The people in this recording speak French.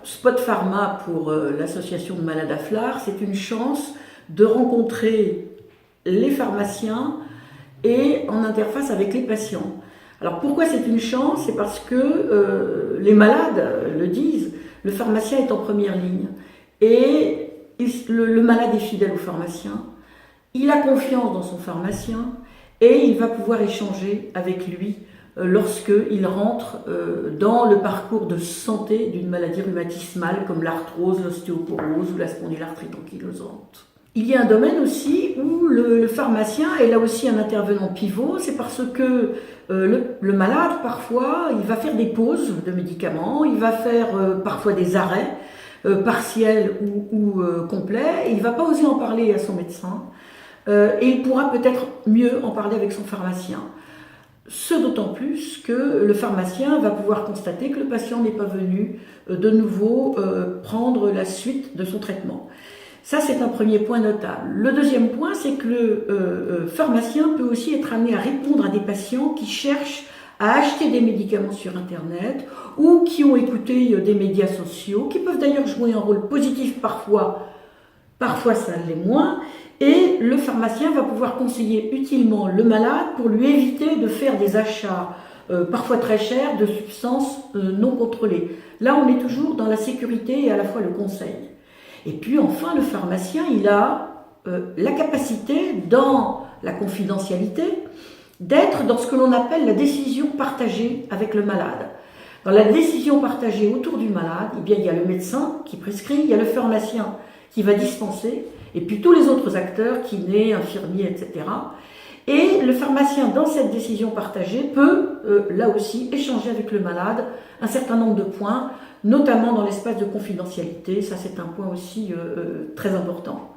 Spot Pharma pour l'association de malades à Flars, c'est une chance de rencontrer les pharmaciens et en interface avec les patients. Alors pourquoi c'est une chance? C'est parce que les malades le disent, le pharmacien est en première ligne et le malade est fidèle au pharmacien, il a confiance dans son pharmacien et il va pouvoir échanger avec lui lorsqu'il rentre dans le parcours de santé d'une maladie rhumatismale comme l'arthrose, l'ostéoporose ou la spondylarthrite ankylosante. Il y a un domaine aussi où le pharmacien est là aussi un intervenant pivot, c'est parce que le malade, parfois, il va faire des pauses de médicaments, il va faire parfois des arrêts partiels ou complets, et il ne va pas oser en parler à son médecin, et il pourra peut-être mieux en parler avec son pharmacien. Ce d'autant plus que le pharmacien va pouvoir constater que le patient n'est pas venu de nouveau prendre la suite de son traitement. Ça, c'est un premier point notable. Le deuxième point, c'est que le pharmacien peut aussi être amené à répondre à des patients qui cherchent à acheter des médicaments sur Internet ou qui ont écouté des médias sociaux, qui peuvent d'ailleurs jouer un rôle positif parfois ça l'est moins, et le pharmacien va pouvoir conseiller utilement le malade pour lui éviter de faire des achats parfois très chers de substances non contrôlées. Là, on est toujours dans la sécurité et à la fois le conseil. Et puis enfin, le pharmacien, il a la capacité, dans la confidentialité, d'être dans ce que l'on appelle la décision partagée avec le malade. Dans la décision partagée autour du malade, eh bien, il y a le médecin qui prescrit, il y a le pharmacien qui va dispenser, et puis tous les autres acteurs, kinés, infirmiers, etc. Et le pharmacien, dans cette décision partagée, peut, là aussi, échanger avec le malade un certain nombre de points, notamment dans l'espace de confidentialité. Ça, c'est un point aussi très important.